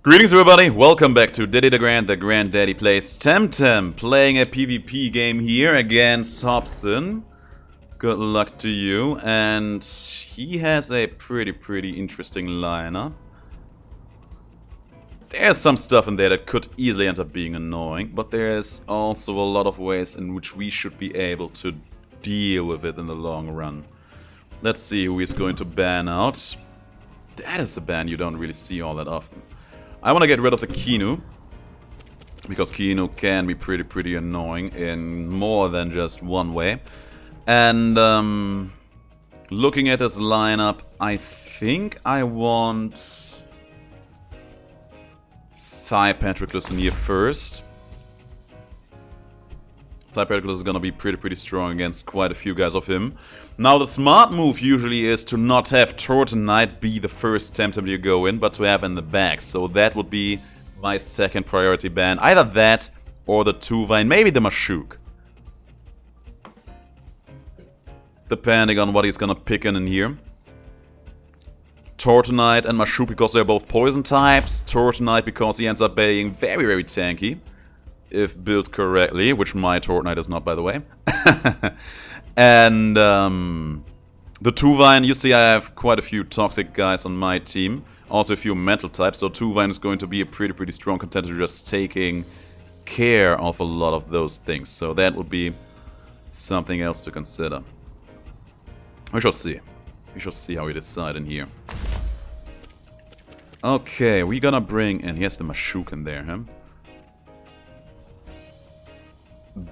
Greetings everybody, welcome back to DeGrand, the Granddaddy Plays TemTem, playing a PvP game here against Hobson. Good luck to you, and he has a pretty interesting lineup. There's some stuff in there that could easily end up being annoying, but there's also a lot of ways in which we should be able to deal with it in the long run. Let's see who he's going to ban out. That is a ban you don't really see all that often. I want to get rid of the Kinu, because Kinu can be pretty annoying in more than just one way. And looking at this lineup, I think I want Patroclus in here first. Patroclus is gonna be pretty strong against quite a few guys of him. Now the smart move usually is to not have Thwarting be the first TemTem you go in, but to have in the back. So that would be my second priority ban. Either that or the Tuvine, maybe the Mashuk. Depending on what he's gonna pick in here. Thwarting and Mashuk because they're both poison types. Thwarting because he ends up being very tanky. If built correctly, which my Thwarting is not, by the way. And the Tuvine, you see I have quite a few toxic guys on my team. Also a few mental types, so Tuvine is going to be a pretty strong contender just taking care of a lot of those things. So that would be something else to consider. We shall see. We shall see how we decide in here. Okay, we're gonna bring in... Here's the Mashuk in there, huh?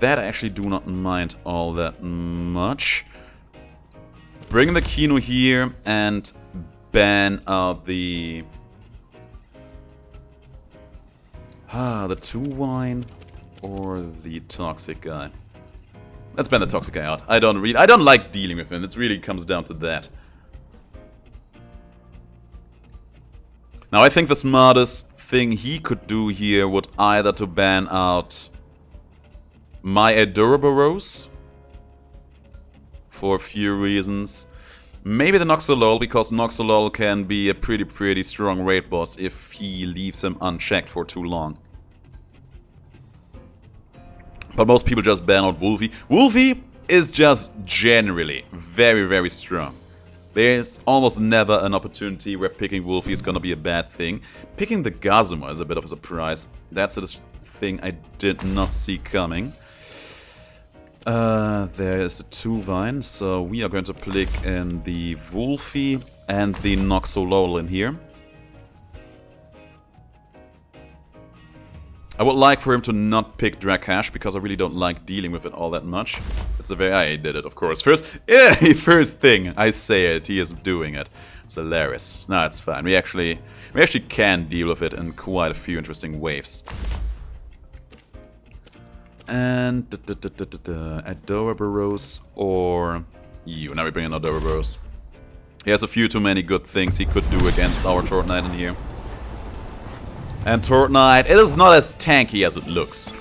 That I actually do not mind all that much. Bring the Kinu here and ban out the... the Tuvine or the toxic guy. Let's ban the toxic guy out. I don't like dealing with him. It really comes down to that. Now I think the smartest thing he could do here would either to ban out my Adoroboros for a few reasons. Maybe the Noxolol, because Noxolol can be a pretty strong raid boss if he leaves him unchecked for too long. But most people just ban out Wolfie. Wolfie is just generally very strong. There's almost never an opportunity where picking Wolfie is gonna be a bad thing. Picking the Gazuma is a bit of a surprise. That's a thing I did not see coming. There is the Tuvine, so we are going to click in the Wolfie and the Noxolol in here. I would like for him to not pick Drakash, because I really don't like dealing with it all that much. It's a very... I did it, of course. First thing I say it, he is doing it. It's hilarious. No, it's fine. We actually can deal with it in quite a few interesting waves. And Adoroboros or you. Now we bring in Adoroboros. He has a few too many good things he could do against our Thwarting in here. And Thwarting, it is not as tanky as it looks.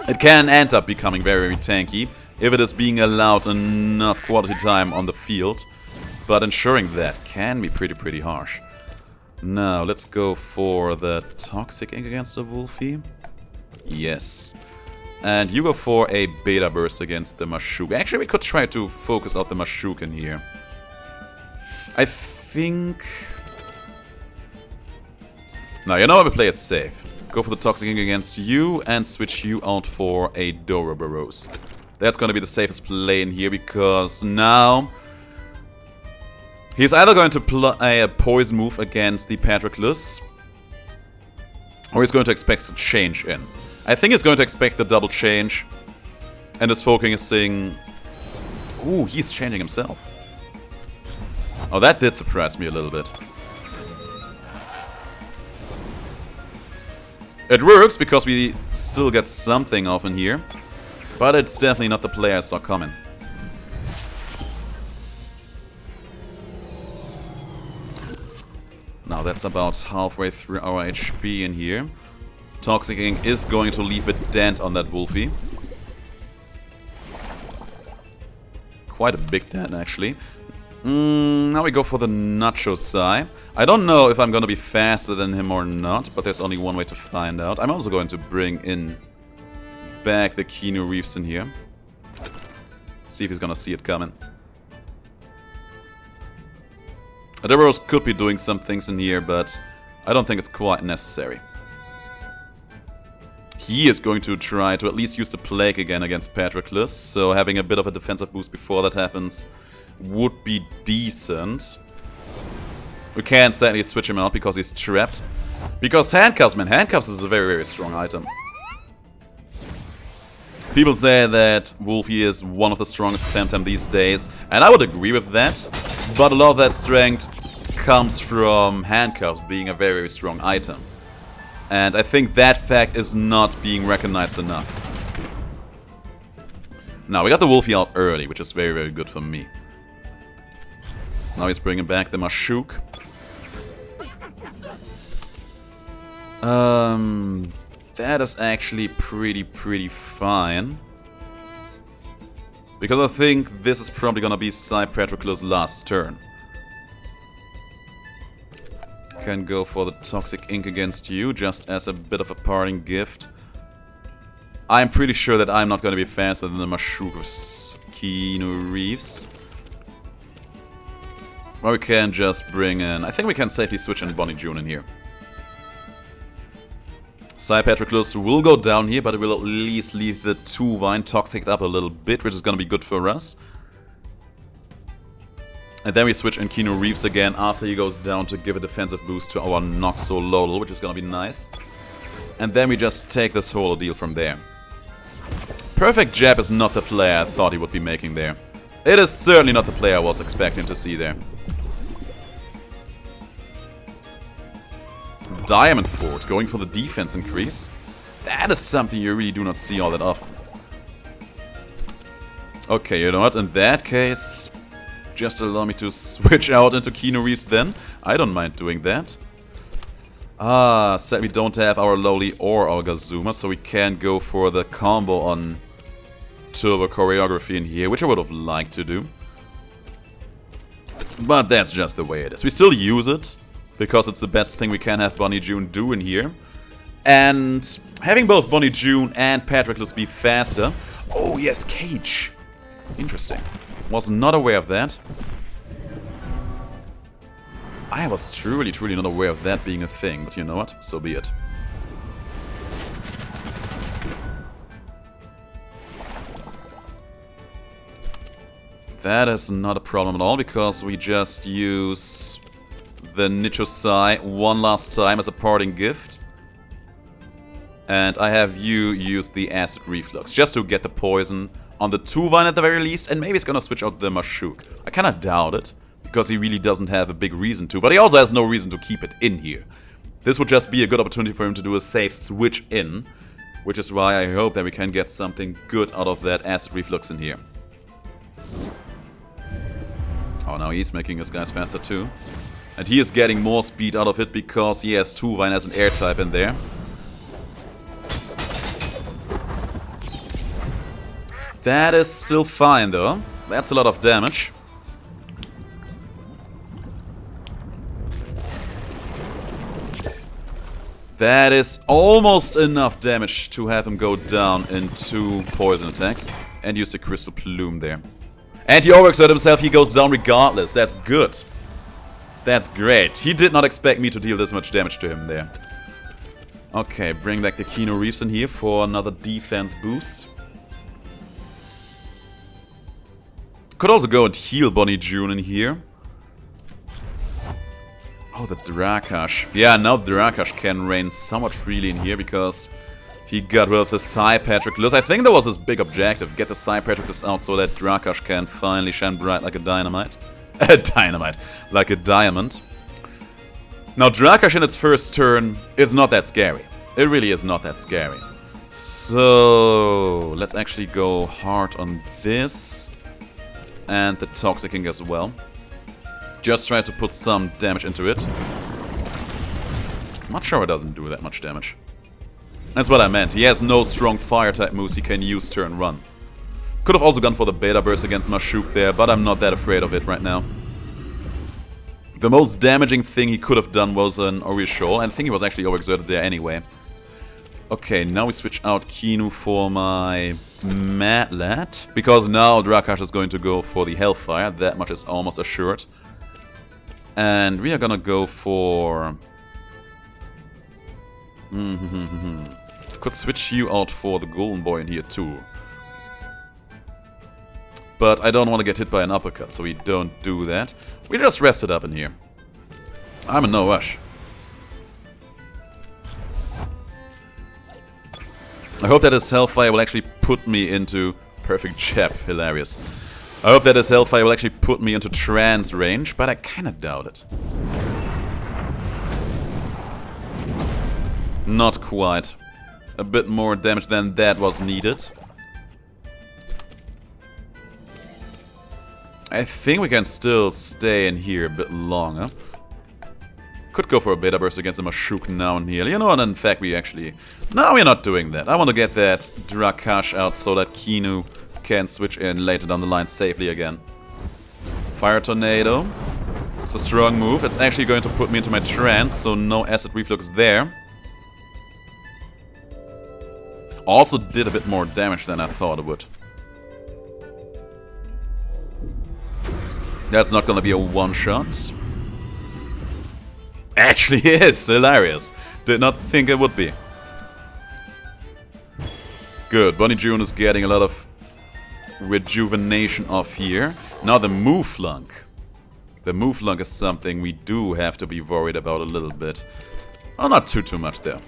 It can end up becoming very tanky if it is being allowed enough quality time on the field. But ensuring that can be pretty harsh. Now let's go for the Toxic Ink against the Wolfie. Yes. And you go for a Beta Burst against the Mashuk. Actually, we could try to focus out the Mashuk in here. I think... Now, you know how we play it safe. Go for the Toxic Ink against you and switch you out for a Adoroboros. That's gonna be the safest play in here, because now... he's either going to play a Poison move against the Patroclus, or he's going to expect a change in. I think he's going to expect the double change and is focusing... Ooh, he's changing himself. Oh, that did surprise me a little bit. It works because we still get something off in here, but it's definitely not the play I saw coming. Now that's about halfway through our HP in here. Toxic Ink is going to leave a dent on that Wolfie. Quite a big dent, actually. Now we go for the Nacho Sai. I don't know if I'm gonna be faster than him or not, but there's only one way to find out. I'm also going to bring in back the Keanu Reeves in here. See if he's gonna see it coming. Adebaros could be doing some things in here, but I don't think it's quite necessary. He is going to try to at least use the Plague again against Patroclus, so having a bit of a defensive boost before that happens would be decent. We can't sadly switch him out because he's trapped. Because Handcuffs, man, Handcuffs is a very, very strong item. People say that Wolfie is one of the strongest TemTem these days, and I would agree with that. But a lot of that strength comes from Handcuffs being a very, very strong item. And I think that fact is not being recognized enough. Now, we got the Wolfie out early, which is very, very good for me. Now he's bringing back the Mashuk. That is actually pretty fine. Because I think this is probably gonna be Psy Patroclus' last turn. Can go for the Toxic Ink against you, just as a bit of a parting gift. I'm pretty sure that I'm not gonna be faster than the Mashuk of Keanu Reeves. Or we can just bring in... I think we can safely switch in Bonnie June in here. Psy Patroclus will go down here, but it will at least leave the 2-Vine toxicked up a little bit, which is going to be good for us. And then we switch in Keanu Reeves again after he goes down to give a defensive boost to our Noxolotl, which is going to be nice. And then we just take this whole deal from there. Perfect Jab is not the player I thought he would be making there. It is certainly not the player I was expecting to see there. Diamond Fort, going for the defense increase. That is something you really do not see all that often. Okay, you know what? In that case, just allow me to switch out into Keanu Reeves then. I don't mind doing that. Sadly we don't have our Lowly or our Gazuma, so we can't go for the combo on Turbo Choreography in here, which I would have liked to do. But that's just the way it is. We still use it, because it's the best thing we can have Bonnie June do in here. And having both Bonnie June and Patroclus be faster... Oh yes, Cage! Interesting. Was not aware of that. I was truly not aware of that being a thing, but you know what? So be it. That is not a problem at all, because we just use the Nichosai one last time as a parting gift. And I have you use the Acid Reflux, just to get the poison on the 2-Vine at the very least, and maybe he's gonna switch out the Mashuk. I kinda doubt it, because he really doesn't have a big reason to, but he also has no reason to keep it in here. This would just be a good opportunity for him to do a safe switch in, which is why I hope that we can get something good out of that Acid Reflux in here. Oh, now he's making his guys faster too. And he is getting more speed out of it because he has 2-Vine as an air type in there. That is still fine though. That's a lot of damage. That is almost enough damage to have him go down in 2 poison attacks. And use the Crystal Plume there. And he overexerted himself, he goes down regardless. That's good. That's great. He did not expect me to deal this much damage to him there. Okay, bring back the Keanu Reeves in here for another defense boost. Could also go and heal Bonnie June in here. Oh, the Drakash. Yeah, now Drakash can reign somewhat freely in here because he got rid of the Psy Patroclus. I think that was his big objective, get the Psy Patroclus out so that Drakash can finally shine bright like a dynamite. Dynamite. Like a diamond. Now, Drakash in its first turn is not that scary. It really is not that scary. So, let's actually go hard on this. And the Toxic Ink as well. Just try to put some damage into it. I'm not sure it doesn't do that much damage. That's what I meant. He has no strong fire type moves he can use turn 1. Could have also gone for the Beta Burst against Mashuk there, but I'm not that afraid of it right now. The most damaging thing he could have done was an Orishol, and I think he was actually overexerted there anyway. Okay, now we switch out Kinu for my Matlat, because now Drakash is going to go for the Hellfire, that much is almost assured. And we are gonna go for... Could switch you out for the Golden Boy in here too. But I don't want to get hit by an uppercut, so we don't do that. We just rest it up in here. I'm in no rush. I hope that his Hellfire will actually put me into... Perfect jab, hilarious. I hope that his Hellfire will actually put me into trance range, but I kinda doubt it. Not quite. A bit more damage than that was needed. I think we can still stay in here a bit longer. Could go for a Beta Burst against the Mashuk now and here. You know what, in fact we actually... No, we're not doing that. I want to get that Drakash out so that Kinu can switch in later down the line safely again. Fire Tornado. It's a strong move. It's actually going to put me into my trance, so no Acid Reflux there. Also did a bit more damage than I thought it would. That's not gonna be a one-shot. Actually is! Hilarious. Did not think it would be. Good. Bonnie June is getting a lot of rejuvenation off here. Now the Mouflunk. The Mouflunk is something we do have to be worried about a little bit. Well, not too much there.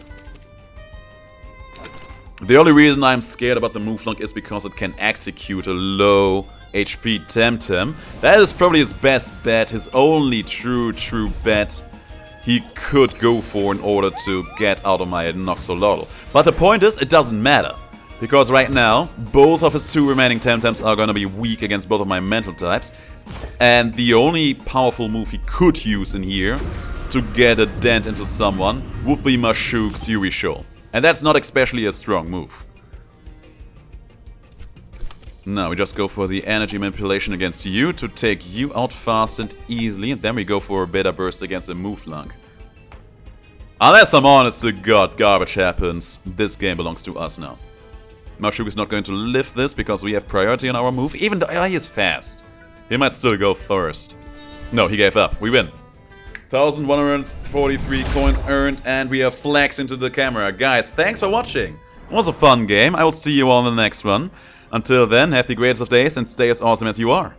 The only reason I'm scared about the Mouflunk is because it can execute a low HP TemTem. That is probably his best bet, his only true bet he could go for in order to get out of my Noxolotl. But the point is, it doesn't matter. Because right now, both of his two remaining TemTems are gonna be weak against both of my mental types. And the only powerful move he could use in here to get a dent into someone would be Mashuk's Urishol. And that's not especially a strong move. Now we just go for the energy manipulation against you to take you out fast and easily, and then we go for a Beta Burst against a Mouflunk. Unless some honest to God garbage happens, this game belongs to us now. Mashuk is not going to lift this because we have priority on our move, even though he is fast. He might still go first. No, he gave up. We win. 1,143 coins earned, and we are flexing to the camera. Guys, thanks for watching. It was a fun game. I will see you all in the next one. Until then, have the greatest of days and stay as awesome as you are.